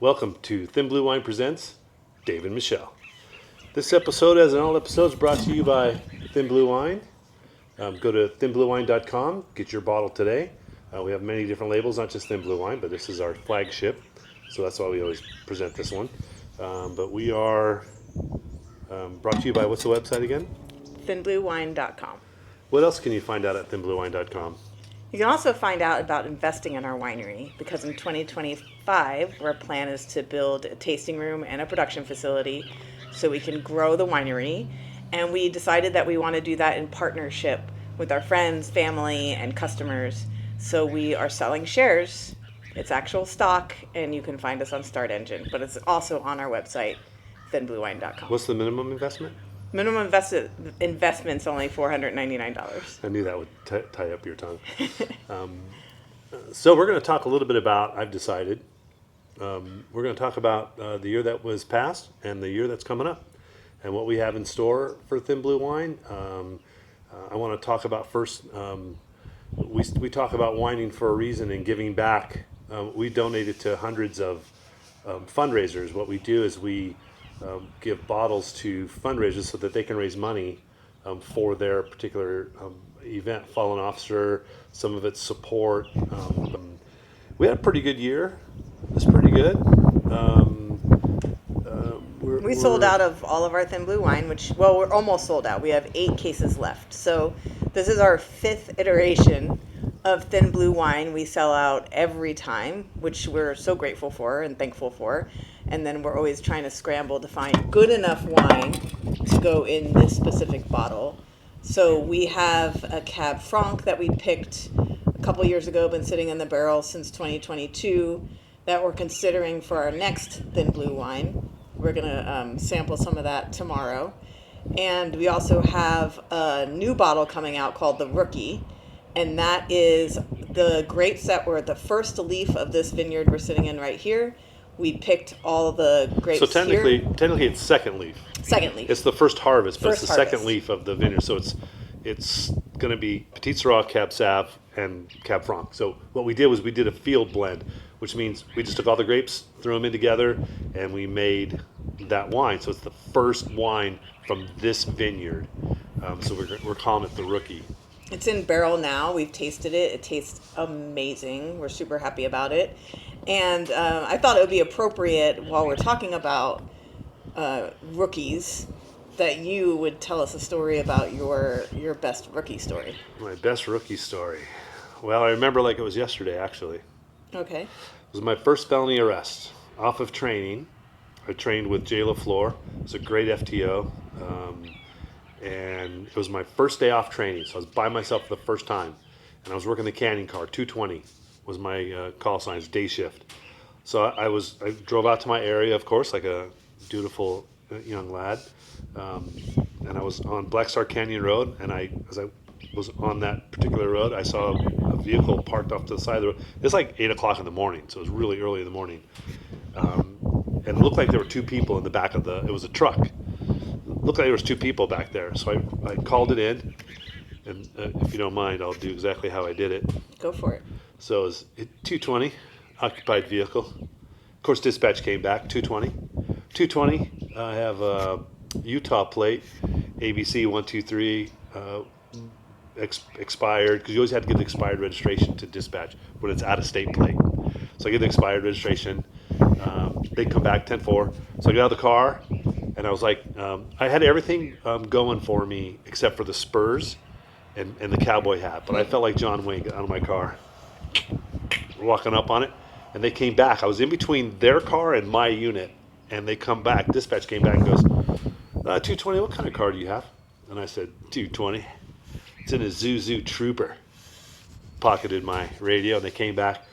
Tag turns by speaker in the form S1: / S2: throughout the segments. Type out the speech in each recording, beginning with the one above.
S1: Welcome to Thin Blue Wine Presents Dave and Michelle. This episode, as in all episodes, brought to you by Thin Blue Wine. Go to thinbluewine.com, get your bottle today. We have many different labels, not just Thin Blue Wine, but this is our flagship, so that's why we always present this one. But we are brought to you by, what's the website again?
S2: thinbluewine.com.
S1: What else can you find out at thinbluewine.com?
S2: You can also find out about investing in our winery because in 2025, our plan is to build a tasting room and a production facility so we can grow the winery. And we decided that we want to do that in partnership with our friends, family, and customers. So we are selling shares. It's actual stock, and you can find us on Start Engine, but it's also on our website, thinbluewine.com.
S1: What's the minimum investment?
S2: Minimum investment's only $499.
S1: I knew that would tie up your tongue. So we're going to talk a little bit about, I've decided, we're going to talk about the year that was past and the year that's coming up and what we have in store for Thin Blue Wine. I want to talk about first, we talk about whining for a reason and giving back. We donated to hundreds of fundraisers. What we do is we give bottles to fundraisers so that they can raise money for their particular event, fallen officer, some of its support. We had a pretty good year. It was pretty good.
S2: We sold out of all of our Thin Blue Wine, we're almost sold out. We have 8 cases left. So this is our 5th iteration of Thin Blue Wine. We sell out every time, which we're so grateful for and thankful for. And then we're always trying to scramble to find good enough wine to go in this specific bottle. So we have a Cab Franc that we picked a couple years ago, been sitting in the barrel since 2022, that we're considering for our next Thin Blue Wine. We're going to sample some of that tomorrow. And we also have a new bottle coming out called the Rookie. And that is the grapes that were the first leaf of this vineyard we're sitting in right here. We picked all the grapes.
S1: So technically it's second leaf.
S2: Second leaf.
S1: It's the first harvest, but
S2: First
S1: it's the
S2: harvest.
S1: second leaf of the vineyard. So it's going to be Petit Syrah, Cab Sauv, and Cab Franc. So what we did was we did a field blend, which means we just took all the grapes, threw them in together, and we made that wine. So it's the first wine from this vineyard. So we're calling it the Rookie.
S2: It's in barrel now. We've tasted it. It tastes amazing. We're super happy about it. And I thought it would be appropriate while we're talking about rookies that you would tell us a story about your best rookie story.
S1: My best rookie story. Well, I remember like it was yesterday, actually.
S2: Okay.
S1: It was my first felony arrest off of training. I trained with Jay LaFleur. It was a great FTO. And it was my first day off training, so I was by myself for the first time. And I was working the canning car, 220 was my call sign, day shift. So I drove out to my area, of course, like a dutiful young lad. And I was on Black Star Canyon Road, and as I was on that particular road, I saw a vehicle parked off to the side of the road. It's like 8 o'clock in the morning, so it was really early in the morning. And it looked like there were 2 people in the back of it was a truck. It looked like there was 2 people back there. So I called it in, and if you don't mind, I'll do exactly how I did it.
S2: Go for it.
S1: So it was 220, occupied vehicle. Of course, dispatch came back, 220. 220, I have a Utah plate, ABC 123, expired, because you always had to give the expired registration to dispatch when it's out-of-state plate. So I get the expired registration. They come back, 10-4. So I get out of the car, and I was like, I had everything going for me except for the spurs and the cowboy hat. But I felt like John Wayne got out of my car, walking up on it, and they came back. I was in between their car and my unit, and they come back. Dispatch came back and goes, 220, what kind of car do you have? And I said, 220. It's in a Zuzu Trooper. Pocketed my radio, and they came back.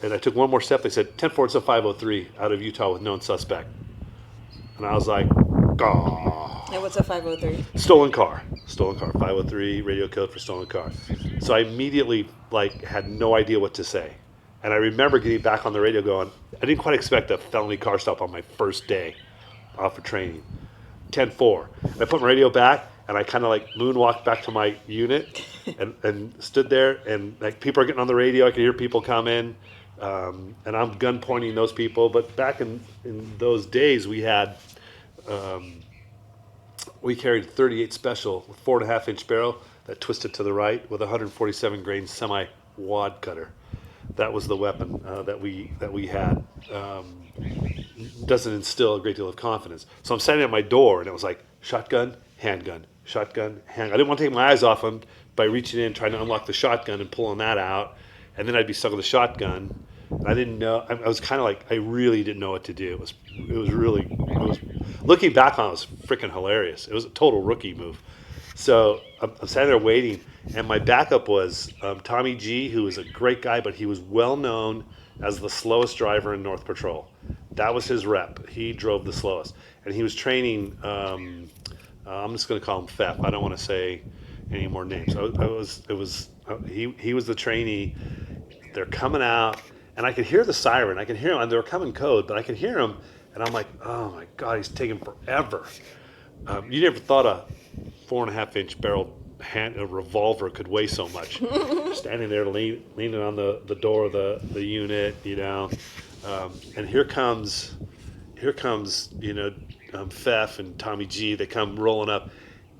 S1: And I took one more step. They said, 10-4, it's a 503 out of Utah with known suspect. And I was like, oh.
S2: And what's a 503?
S1: Stolen car, 503, radio code for stolen car. So I immediately had no idea what to say. And I remember getting back on the radio going, I didn't quite expect a felony car stop on my first day off of training. 10-4. And I put my radio back, and I kind of moonwalked back to my unit and stood there, and people are getting on the radio. I could hear people come in, And I'm gun pointing those people. But back in those days, we carried 38 special with 4.5 inch barrel that twisted to the right with 147 grain semi wad cutter. That was the weapon that we had. Doesn't instill a great deal of confidence. So I'm standing at my door, and it was like shotgun, handgun, shotgun, handgun. I didn't want to take my eyes off him by reaching in, trying to unlock the shotgun and pulling that out, and then I'd be stuck with the shotgun. And I didn't know. I was kind of like, I really didn't know what to do. It was looking back on it, was freaking hilarious. It was a total rookie move. So I'm standing there waiting, and my backup was Tommy G, who was a great guy, but he was well known as the slowest driver in North Patrol. That was his rep. He drove the slowest, and he was training. I'm just going to call him Fef. I don't want to say any more names. He was the trainee. They're coming out, and I could hear the siren. I could hear him, and they were coming code, but I could hear him, and I'm like, oh my God, he's taking forever. You never thought a 4.5 inch barrel a revolver could weigh so much. Standing there leaning on the door of the unit, and here comes Fef and Tommy G. They come rolling up,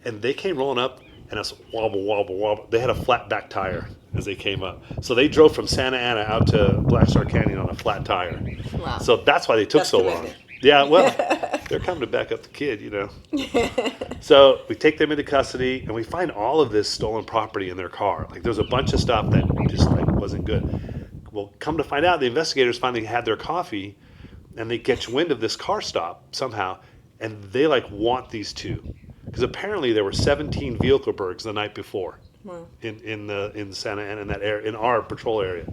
S1: and they came rolling up, and it's wobble wobble wobble. They had a flat back tire as they came up, so they drove from Santa Ana out to Black Star Canyon on a flat tire.
S2: Wow.
S1: So that's why they took
S2: That's
S1: so
S2: commitment.
S1: long. Yeah, well, they're coming to back up the kid, So we take them into custody, and we find all of this stolen property in their car. Like, there's a bunch of stuff that just like wasn't good. Well, come to find out, the investigators finally had their coffee, and they catch wind of this car stop somehow, and they like want these two, because apparently there were 17 vehicle burgs the night before.
S2: Wow.
S1: In Santa Ana, in that area, in our patrol area.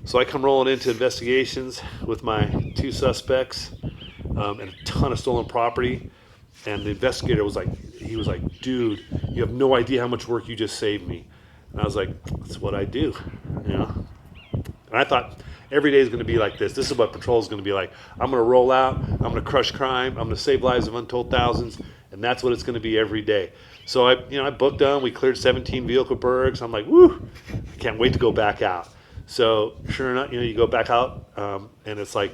S1: So I come rolling into investigations with my two suspects, and a ton of stolen property. And the investigator was like, dude, you have no idea how much work you just saved me. And I was like, that's what I do, And I thought every day is going to be like this. This is what patrol is going to be like. I'm going to roll out. I'm going to crush crime. I'm going to save lives of untold thousands. And that's what it's going to be every day. So I booked them. We cleared 17 vehicle burgs. I'm like, woo! I can't wait to go back out. So sure enough, you go back out, and it's like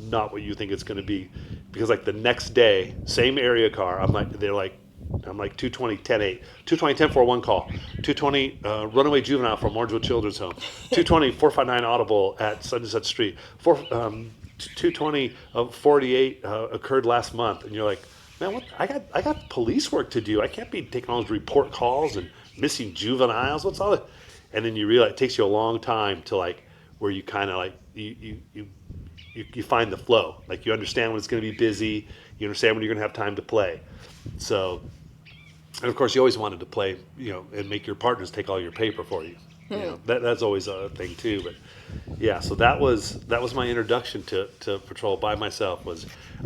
S1: not what you think it's going to be, because like the next day, same area car. I'm like 220 10-8, 220 10-4 call, 220 runaway juvenile from Orangeville Children's Home, 220 459 audible at such and such street, 220 48 occurred last month, and you're like, man, what? I got police work to do. I can't be taking all those report calls and missing juveniles. What's all that? And then you realize it takes you a long time to like where you kind of like you find the flow. Like you understand when it's going to be busy. You understand when you're going to have time to play. So, and of course, you always wanted to play, and make your partners take all your paper for you. That's always a thing too. But yeah, so that was my introduction to patrol by myself.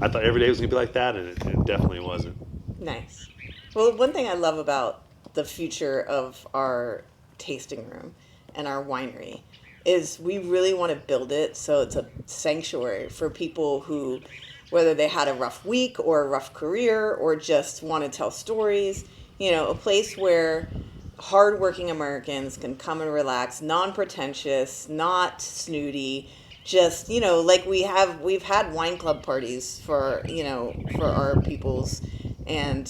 S1: I thought every day was going to be like that, and it definitely wasn't.
S2: Nice. Well, one thing I love about the future of our tasting room and our winery is we really want to build it so it's a sanctuary for people who, whether they had a rough week or a rough career or just want to tell stories, a place where hardworking Americans can come and relax, non-pretentious, not snooty, just, like we've had wine club parties for our peoples, and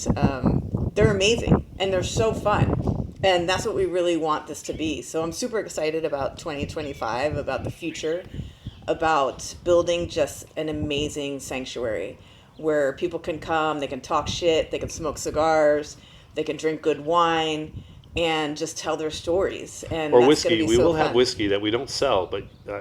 S2: they're amazing and they're so fun. And that's what we really want this to be. So I'm super excited about 2025, about the future, about building just an amazing sanctuary where people can come, they can talk shit, they can smoke cigars, they can drink good wine, and just tell their stories. And
S1: or
S2: that's
S1: whiskey.
S2: gonna be
S1: We
S2: so
S1: will
S2: fun.
S1: have whiskey that we don't sell, but I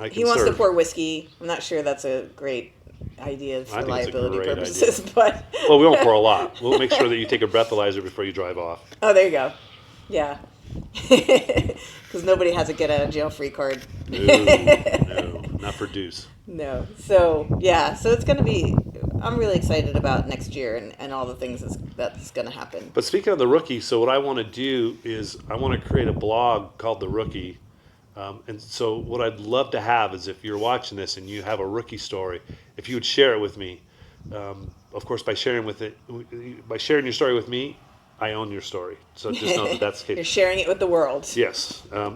S1: can
S2: He wants
S1: serve.
S2: to pour whiskey. I'm not sure that's a great idea for
S1: I think it's a
S2: liability
S1: great
S2: purposes,
S1: idea.
S2: but
S1: Well, we won't pour a lot. We'll make sure that you take a breathalyzer before you drive off.
S2: oh, there you go. Yeah. Because nobody has a get out of jail free card.
S1: No, not for Deuce.
S2: No. So, yeah. So it's going to be, I'm really excited about next year and all the things that's going to happen.
S1: But speaking of the rookie, so what I want to do is I want to create a blog called The Rookie. And so what I'd love to have is if you're watching this and you have a rookie story, if you would share it with me. Of course, by sharing your story with me, I own your story. So just know that that's the
S2: You're
S1: case.
S2: sharing it with the world.
S1: Yes, I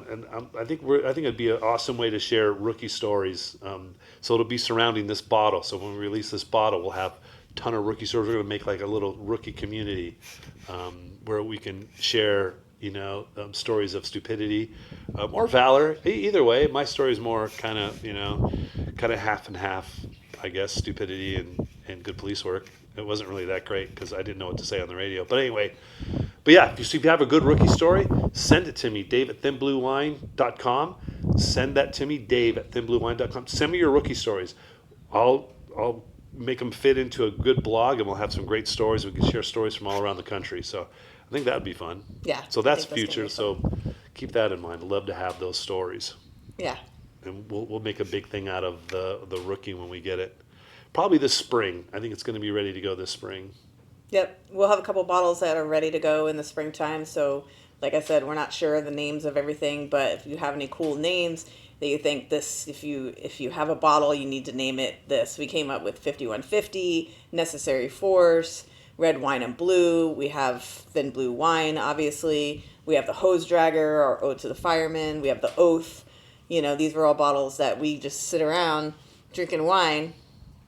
S1: think it'd be an awesome way to share rookie stories. So it'll be surrounding this bottle. So when we release this bottle, we'll have a ton of rookie stories. We're going to make like a little rookie community where we can share, stories of stupidity or valor. Either way, my story is more kind of half and half, I guess, stupidity and good police work. It wasn't really that great because I didn't know what to say on the radio. But anyway, if you have a good rookie story, send it to me, Dave@thinbluewine.com. Send that to me, Dave@thinbluewine.com. Send me your rookie stories. I'll make them fit into a good blog, and we'll have some great stories. We can share stories from all around the country. So I think that would be fun.
S2: Yeah.
S1: So that's
S2: I think
S1: future.
S2: that's gonna
S1: So keep that in mind. I'd love to have those stories.
S2: Yeah.
S1: And we'll make a big thing out of the rookie when we get it. Probably this spring. I think it's going to be ready to go this spring.
S2: Yep. We'll have a couple bottles that are ready to go in the springtime. So, like I said, we're not sure of the names of everything, but if you have any cool names that you think this, if you have a bottle, you need to name it this. We came up with 5150, Necessary Force, Red Wine and Blue. We have Thin Blue Wine, obviously. We have the Hose Dragger, or Ode to the Fireman. We have the Oath. These were all bottles that we just sit around drinking wine,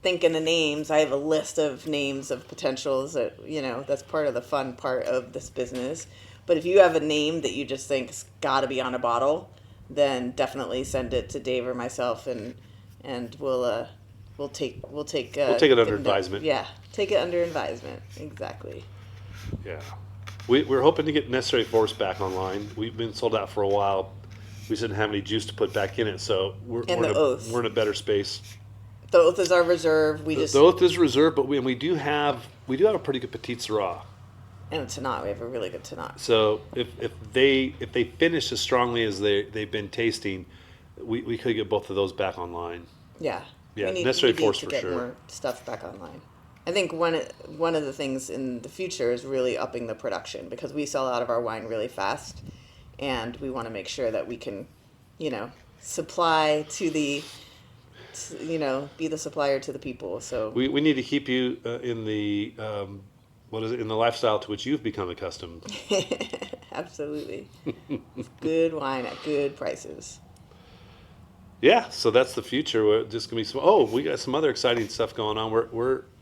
S2: thinking the names. I have a list of names of potentials that, that's part of the fun part of this business. But if you have a name that you just think's got to be on a bottle, then definitely send it to Dave or myself, and we'll take
S1: it under advisement.
S2: Yeah, take it under advisement. Exactly.
S1: Yeah. We're hoping to get Necessary Force back online. We've been sold out for a while. We didn't have any juice to put back in it, so we're in a better space.
S2: The Oath is our reserve.
S1: The Oath is reserved, but we do have a pretty good Petite Syrah.
S2: And a Tannat. We have a really good Tannat.
S1: So if they finish as strongly as they've been tasting, we could get both of those back online.
S2: Yeah.
S1: Yeah, Necessary Force for
S2: sure. Get
S1: sure.
S2: more stuff back online. I think one of the things in the future is really upping the production, because we sell out of our wine really fast, and we want to make sure that we can, supply to the, be the supplier to the people. So
S1: we need to keep you in the in the lifestyle to which you've become accustomed.
S2: Absolutely. It's good wine at good prices.
S1: Yeah, so that's the future. We're just gonna be we got some other exciting stuff going on.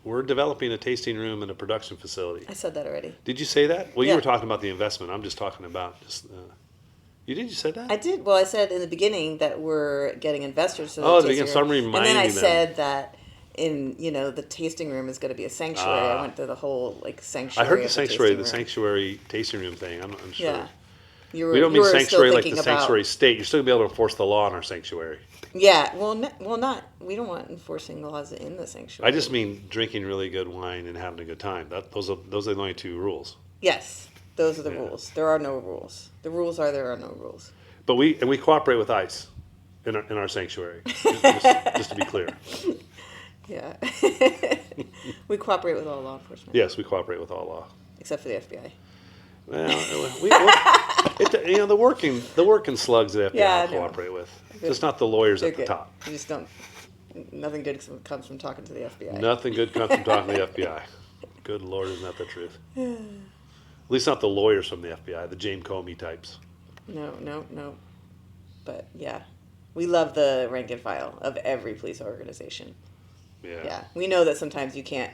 S1: We're developing a tasting room and a production facility.
S2: I said that already.
S1: Did you say that? Well,
S2: Yeah.
S1: you were talking about the investment. I'm just talking about you said that?
S2: I did. Well, I said in the beginning that we're getting investors. So
S1: Oh, the beginning. So I'm
S2: and
S1: reminding
S2: then I
S1: them.
S2: said that the tasting room is going to be a sanctuary. I went through the whole sanctuary.
S1: I heard the
S2: of
S1: sanctuary,
S2: tasting room.
S1: sanctuary tasting room thing. I'm sure.
S2: Yeah.
S1: We don't mean sanctuary like the
S2: about,
S1: sanctuary state. You're still gonna be able to enforce the law in our sanctuary.
S2: Yeah. Well, not. We don't want enforcing the laws in the sanctuary.
S1: I just mean drinking really good wine and having a good time. Those are the only two rules.
S2: Yes, those are the
S1: Yeah.
S2: rules. There are no rules. The rules are there are no rules.
S1: But we cooperate with ICE in our sanctuary. just to be clear.
S2: Yeah. We cooperate with all law enforcement.
S1: Yes, we cooperate with all law.
S2: Except for the FBI.
S1: Well, the working slugs that FBI
S2: Yeah, I know.
S1: cooperate with. Just not the lawyers
S2: They're
S1: at the
S2: good.
S1: top.
S2: You just don't. Nothing good comes from talking to the FBI.
S1: Nothing good comes from talking to the FBI. Good Lord, isn't that the truth? At least not the lawyers from the FBI, the James Comey types.
S2: No. But yeah, we love the rank and file of every police organization. Yeah, we know that sometimes you can't,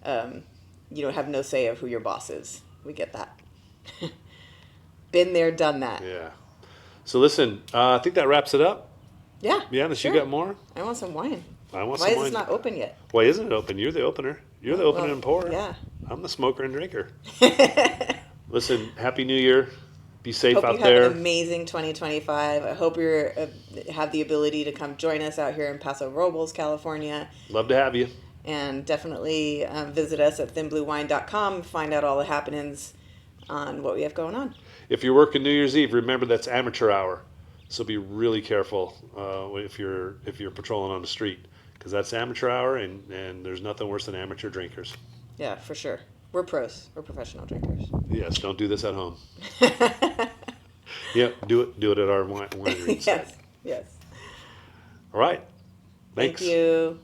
S2: you don't have no say of who your boss is. We get that. Been there, done that.
S1: Yeah. So listen, I think that wraps it up.
S2: Yeah.
S1: Yeah, unless
S2: sure.
S1: you got more?
S2: I want some wine.
S1: I want
S2: Why
S1: some
S2: is
S1: wine.
S2: this not open yet?
S1: Why isn't it open? You're the opener. You're the opener
S2: Well,
S1: and pourer.
S2: Yeah.
S1: I'm the smoker and drinker. Listen, Happy New Year. Be safe
S2: Hope
S1: out
S2: you
S1: there.
S2: have an amazing 2025. I hope you have the ability to come join us out here in Paso Robles, California.
S1: Love to have you.
S2: And definitely visit us at thinbluewine.com. Find out all the happenings on what we have going on.
S1: If you're working New Year's Eve, remember that's amateur hour. So be really careful if you're patrolling on the street, because that's amateur hour, and there's nothing worse than amateur drinkers.
S2: Yeah, for sure. We're pros. We're professional drinkers.
S1: Yes, don't do this at home. Yeah, do it at our winery instead.
S2: Yes.
S1: All right. Thanks.
S2: Thank you.